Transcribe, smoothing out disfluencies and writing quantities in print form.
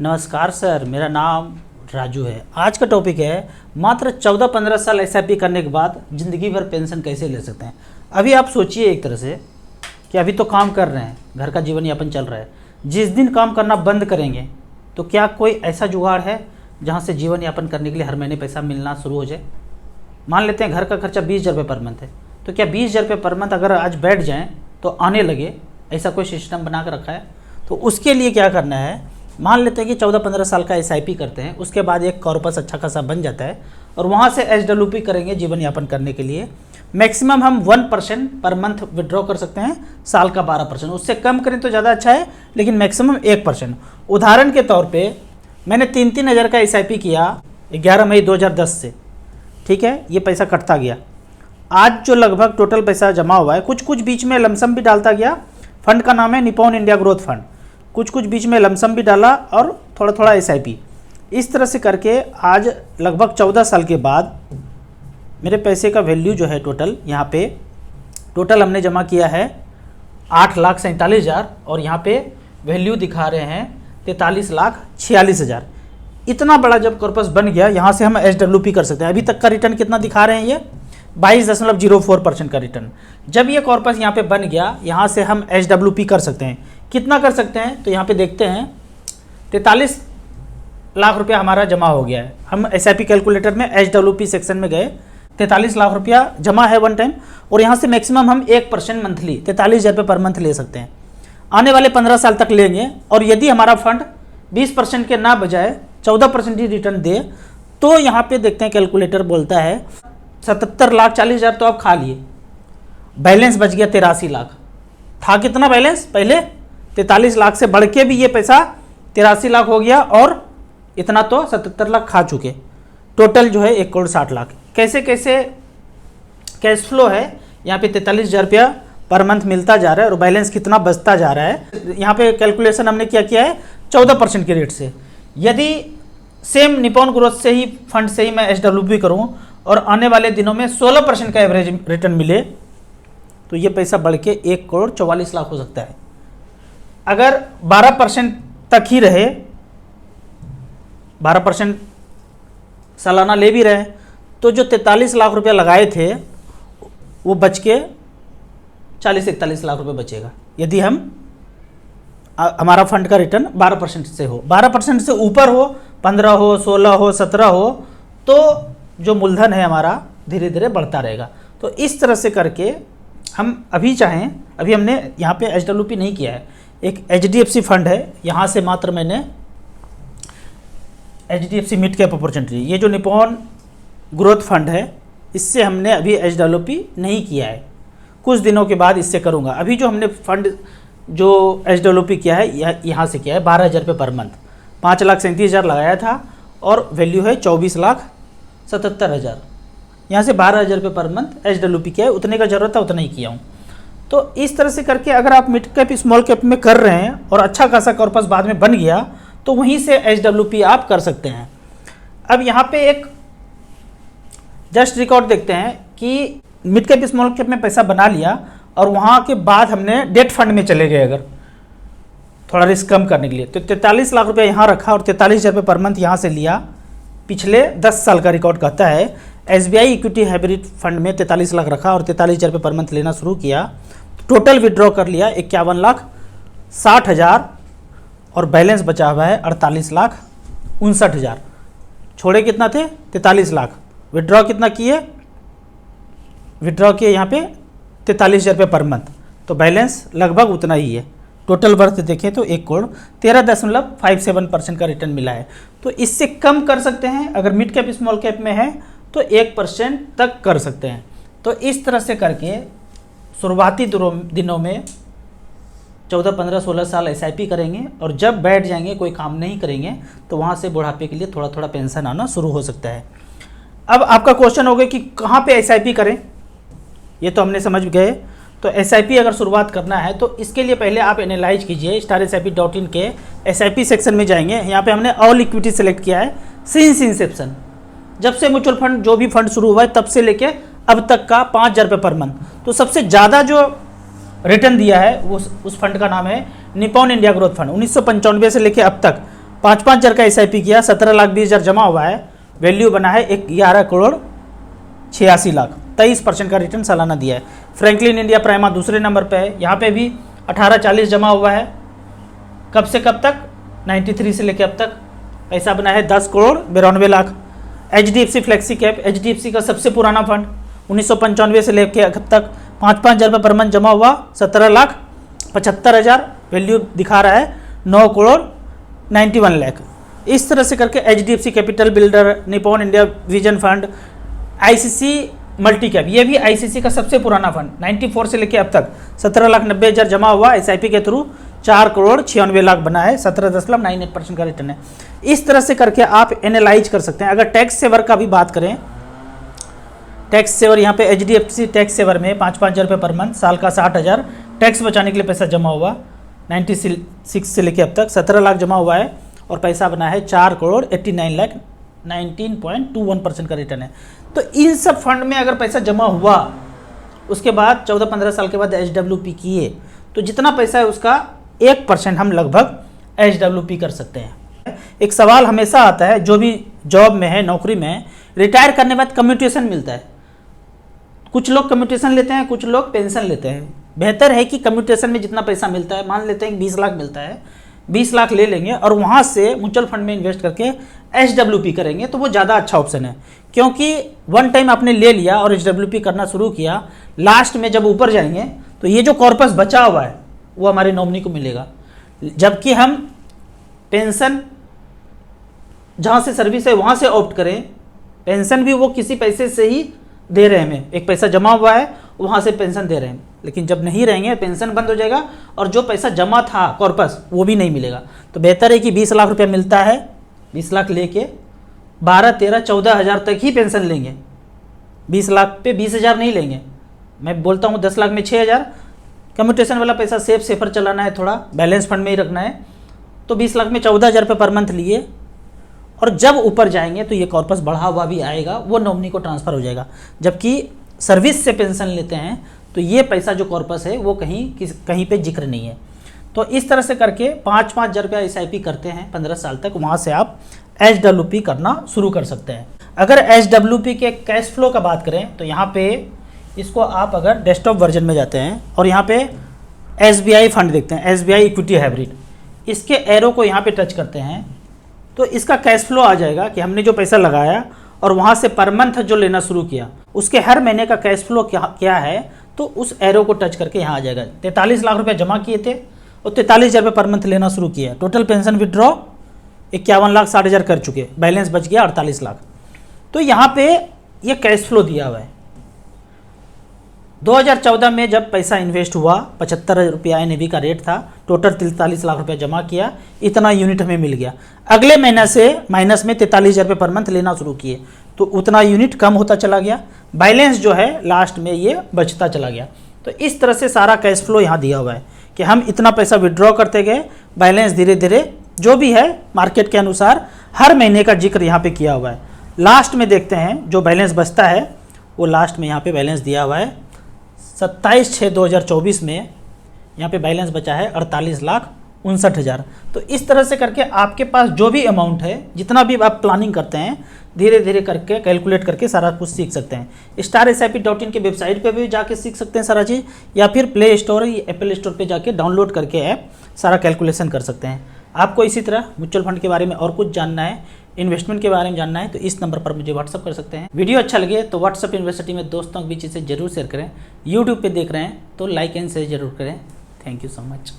नमस्कार सर, मेरा नाम राजू है। आज का टॉपिक है मात्र 14-15 साल एसआईपी करने के बाद ज़िंदगी भर पेंशन कैसे ले सकते हैं। अभी आप सोचिए एक तरह से कि अभी तो काम कर रहे हैं, घर का जीवन यापन चल रहा है। जिस दिन काम करना बंद करेंगे तो क्या कोई ऐसा जुगाड़ है जहाँ से जीवन यापन करने के लिए हर महीने पैसा मिलना शुरू हो जाए। मान लेते हैं घर का खर्चा 20,000 रुपये पर मंथ है, तो क्या 20,000 रुपये पर मंथ अगर आज बैठ जाएँ तो आने लगे, ऐसा कोई सिस्टम बना कर रखा है। तो उसके लिए क्या करना है, मान लेते हैं कि 14-15 साल का एसआईपी करते हैं, उसके बाद एक कॉर्पस अच्छा खासा बन जाता है और वहाँ से एसडब्ल्यूपी करेंगे जीवन यापन करने के लिए। मैक्सिमम हम 1% पर मंथ विड्रॉ कर सकते हैं, साल का 12%। उससे कम करें तो ज़्यादा अच्छा है, लेकिन मैक्सिमम 1%। उदाहरण के तौर पे मैंने 3-3 हज़ार का एसआईपी किया 11 मई 2010 से, ठीक है। ये पैसा कटता गया। आज जो लगभग टोटल पैसा जमा हुआ है, कुछ कुछ बीच में लमसम भी डालता गया। फंड का नाम है निपॉन इंडिया ग्रोथ फंड। कुछ कुछ बीच में लमसम भी डाला और थोड़ा थोड़ा एसआईपी। इस तरह से करके आज लगभग 14 साल के बाद मेरे पैसे का वैल्यू जो है टोटल यहाँ पे टोटल हमने जमा किया है 8,47,000 और यहाँ पे वैल्यू दिखा रहे हैं 43,46,000। इतना बड़ा जब कॉर्पस बन गया, यहाँ से हम एसडब्ल्यूपी कर सकते हैं। अभी तक का रिटर्न कितना दिखा रहे हैं, ये 22.04% का रिटर्न। जब ये कॉर्पस यहाँ पे बन गया, यहाँ से हम एसडब्ल्यूपी कर सकते हैं। कितना कर सकते हैं तो यहाँ पे देखते हैं 43 लाख रुपया हमारा जमा हो गया है। हम एसआईपी कैलकुलेटर में एसडब्ल्यूपी सेक्शन में गए, 43 लाख रुपया जमा है वन टाइम, और यहाँ से मैक्सिमम हम 1% मंथली 43,000 रुपये पर मंथ ले सकते हैं। आने वाले 15 साल तक लेंगे, और यदि हमारा फंड 20% के ना बजाय 14% ही रिटर्न दे, तो यहाँ पे देखते हैं कैलकुलेटर बोलता है 77,40,000 तो आप खा लिए, बैलेंस बच गया 83 लाख। था कितना बैलेंस पहले 43 लाख से बढ़ के भी ये पैसा 83 लाख हो गया, और इतना तो 77 लाख खा चुके। टोटल जो है 1,60,00,000। कैसे कैसे कैश फ्लो है, यहाँ पे 43,000 रुपया पर मंथ मिलता जा रहा है और बैलेंस कितना बचता जा रहा है। यहाँ पे कैलकुलेशन हमने क्या किया है 14% के रेट से। यदि सेम निपॉन ग्रोथ से ही फंड से ही मैं एसडब्ल्यूपी करूँ और आने वाले दिनों में 16% का एवरेज रिटर्न मिले, तो ये पैसा बढ़ के 1,44,00,000 हो सकता है। अगर 12% तक ही रहे, 12% सालाना ले भी रहे, तो जो 43 लाख रुपया लगाए थे वो बच के 40-41 लाख रुपए बचेगा, यदि हम हमारा फंड का रिटर्न 12% से हो। 12% से ऊपर हो, 15 हो, 16 हो, 17 हो, तो जो मूलधन है हमारा धीरे धीरे बढ़ता रहेगा। तो इस तरह से करके हम अभी चाहें, अभी हमने यहाँ पे एसडब्ल्यूपी नहीं किया है, एक एचडीएफसी फंड है, यहाँ से मात्र मैंने एचडीएफसी मिड कैप अपॉर्चुनिटी, ये जो निपॉन ग्रोथ फंड है, इससे हमने अभी एसडब्ल्यूपी नहीं किया है। कुछ दिनों के बाद इससे करूँगा। अभी जो हमने फंड जो एसडब्ल्यूपी किया है यहाँ से किया है 12,000 रुपये पर मंथ, 5,37,000 लगाया था और वैल्यू है 24,77,000। यहाँ से 12,000 रुपये पर मंथ एसडब्ल्यूपी किया है, उतने का ज़रूरत था उतना ही किया हूँ। तो इस तरह से करके अगर आप मिड कैप स्मॉल कैप में कर रहे हैं और अच्छा खासा कॉर्पस बाद में बन गया, तो वहीं से एसडब्ल्यूपी आप कर सकते हैं। अब यहाँ पे एक जस्ट रिकॉर्ड देखते हैं कि मिड कैप स्मॉल कैप में पैसा बना लिया और वहाँ के बाद हमने डेट फंड में चले गए अगर थोड़ा रिस्क कम करने के लिए, तो 43 लाख रुपया यहाँ रखा और 43,000 रुपये पर मंथ यहाँ से लिया। पिछले 10 साल का रिकॉर्ड कहता है एसबीआई इक्विटी हाइब्रिड फंड में 43 लाख रखा और 43,000 रुपये पर मंथ लेना शुरू किया। टोटल विड्रॉ कर लिया 51,60,000 और बैलेंस बचा हुआ है 48,59,000। छोड़े कितना थे 43 लाख, विड्रॉ कितना किए, विड्रॉ किए यहाँ पे 43,000 रुपये पर मंथ, तो बैलेंस लगभग उतना ही है। टोटल वर्थ देखें तो 1,13.57% का रिटर्न मिला है। तो इससे कम कर सकते हैं, अगर मिड कैप स्मॉल कैप में है तो 1% तक कर सकते हैं। तो इस तरह से करके शुरुआती दिनों में 14, 15, 16 साल एसआईपी करेंगे और जब बैठ जाएंगे कोई काम नहीं करेंगे, तो वहाँ से बुढ़ापे के लिए थोड़ा थोड़ा पेंशन आना शुरू हो सकता है। अब आपका क्वेश्चन होगा कि कहाँ पे एसआईपी करें, ये तो हमने समझ गए। तो एसआईपी अगर शुरुआत करना है तो इसके लिए पहले आप एनालाइज कीजिए, StarSIP.in के एसआईपी सेक्शन में जाएंगे। यहाँ पे हमने ऑल इक्विटी सेलेक्ट किया है सिंस इंसेप्शन, जब से म्यूचुअल फंड जो भी फंड शुरू हुआ है तब से लेके अब तक का 5,000 रुपये पर मंथ। तो सबसे ज़्यादा जो रिटर्न दिया है उस फंड का नाम है निपॉन इंडिया ग्रोथ फंड। 1995 से लेके अब तक 5,500 का SIP किया, 17,20,000 जमा हुआ है, वैल्यू बना है 11,86,00,000, 23% का रिटर्न सालाना दिया है। फ्रैंकलिन इंडिया प्राइमा दूसरे नंबर पे है, यहाँ पे भी 18,40 जमा हुआ है। कब से कब तक? 93 से लेकर अब तक पैसा बना है 10,92,00,000। HDFC फ्लेक्सी कैप, HDFC का सबसे पुराना फंड, 1995 से लेकर अब तक 5,500 रुपये पर मंथ जमा हुआ, 17,75,000, वैल्यू दिखा रहा है 9,91,00,000। इस तरह से करके HDFC capital builder, Nippon India vision fund, ICC multi cap, ये भी ICC का सबसे पुराना फंड, 94 से लेकर अब तक 17,90,000 जमा हुआ, SIP के थ्रू 4,96,00,000 बना है, 17.98% का रिटर्न है। इस तरह से करके आप एनालाइज कर सकते हैं। अगर टैक्स सेवर का भी बात करें, टैक्स सेवर यहाँ पे HDFC टैक्स सेवर में 5,500 रुपये पर मंथ, साल का 60,000, टैक्स बचाने के लिए पैसा जमा हुआ, 96 से लेकर अब तक 17 लाख जमा हुआ है और पैसा बना है 4,89,00,000, 19.21% का रिटर्न है। तो इन सब फंड में अगर पैसा जमा हुआ, उसके बाद 14-15 साल के बाद HWP किए, तो जितना पैसा है उसका 1% हम लगभग HWP कर सकते हैं। एक सवाल हमेशा आता है, जो भी जॉब में है, नौकरी में है, रिटायर करने के बाद कम्यूटेशन मिलता है। कुछ लोग कम्यूटेशन लेते हैं, कुछ लोग पेंशन लेते हैं। बेहतर है कि कम्यूटेशन में जितना पैसा मिलता है, मान लेते हैं 20 लाख मिलता है, 20 लाख ले लेंगे और वहाँ से म्यूचुअल फंड में इन्वेस्ट करके HWP करेंगे, तो वो ज़्यादा अच्छा ऑप्शन है। क्योंकि वन टाइम आपने ले लिया और HWP करना शुरू किया, लास्ट में जब ऊपर जाएंगे तो ये जो कॉर्पस बचा हुआ है वो हमारे नॉमिनी को मिलेगा। जबकि हम पेंशन जहाँ से सर्विस है वहाँ से ऑप्ट करें, पेंशन भी वो किसी पैसे से ही दे रहे हैं, हमें एक पैसा जमा हुआ है वहाँ से पेंशन दे रहे हैं, लेकिन जब नहीं रहेंगे पेंशन बंद हो जाएगा और जो पैसा जमा था कॉर्पस वो भी नहीं मिलेगा। तो बेहतर है कि 20 लाख रुपया मिलता है, 20 लाख लेके 12, 13, 14 हज़ार तक ही पेंशन लेंगे। 20 लाख पे 20,000 नहीं लेंगे। मैं बोलता हूँ 10 लाख में 6,000, कम्यूटेशन वाला पैसा सेफर चलाना है, थोड़ा बैलेंस फंड में ही रखना है। तो 20 लाख में 14,000 रुपये पर मंथ लिए और जब ऊपर जाएंगे तो ये कॉर्पस बढ़ा हुआ भी आएगा, वो नॉमिनी को ट्रांसफ़र हो जाएगा। जबकि सर्विस से पेंशन लेते हैं तो ये पैसा जो कॉर्पस है वो कहीं पे जिक्र नहीं है। तो इस तरह से करके 5,500 रुपया SIP करते हैं 15 साल तक, वहाँ से आप HWP करना शुरू कर सकते हैं। अगर HWP के कैश फ्लो का बात करें तो यहाँ पे इसको आप अगर डेस्कटॉप वर्जन में जाते हैं और यहाँ पे SBI फंड देखते हैं, SBI इक्विटी हाइब्रिड, इसके एरो को यहाँ पे टच करते हैं तो इसका कैश फ्लो आ जाएगा कि हमने जो पैसा लगाया और वहाँ से पर मंथ जो लेना शुरू किया उसके हर महीने का कैश फ्लो क्या है, तो उस एरो को टच करके यहाँ आ जाएगा। 43 लाख रुपए जमा किए थे और 43,000 रुपये पर मंथ लेना शुरू किया। टोटल पेंशन विड्रॉ 51,60,000 कर चुके, बैलेंस बच गया 48 लाख। तो यहाँ पे ये कैश फ्लो दिया हुआ है। 2014 में जब पैसा इन्वेस्ट हुआ 75 रुपया NAV का रेट था, टोटल 43 लाख रुपया जमा किया, इतना यूनिट हमें मिल गया। अगले महीने से माइनस में 43,000 रुपये पर मंथ लेना शुरू किए तो उतना यूनिट कम होता चला गया, बैलेंस जो है लास्ट में ये बचता चला गया। तो इस तरह से सारा कैश फ्लो यहाँ दिया हुआ है कि हम इतना पैसा विड्रॉ करते गए, बैलेंस धीरे धीरे जो भी है मार्केट के अनुसार हर महीने का जिक्र यहाँ पे किया हुआ है। लास्ट में देखते हैं जो बैलेंस बचता है वो लास्ट में यहाँ पे बैलेंस दिया हुआ है। 27/6/2024 में यहाँ पे बैलेंस बचा है 48,59,000। तो इस तरह से करके आपके पास जो भी अमाउंट है, जितना भी आप प्लानिंग करते हैं, धीरे धीरे करके कैलकुलेट करके सारा कुछ सीख सकते हैं। StarSIP.in के वेबसाइट पे भी जाके सीख सकते हैं सारा चीज़, या फिर प्ले स्टोर या एप्पल स्टोर पे जाके डाउनलोड करके ऐप सारा कैलकुलेशन कर सकते हैं। आपको इसी तरह म्यूचुअल फंड के बारे में और कुछ जानना है, इन्वेस्टमेंट के बारे में जानना है, तो इस नंबर पर मुझे व्हाट्सअप कर सकते हैं। वीडियो अच्छा लगे तो व्हाट्सअप यूनिवर्सिटी में दोस्तों के बीच इसे जरूर शेयर करें। यूट्यूब पे देख रहे हैं तो लाइक एंड शेयर जरूर करें। Thank you so much.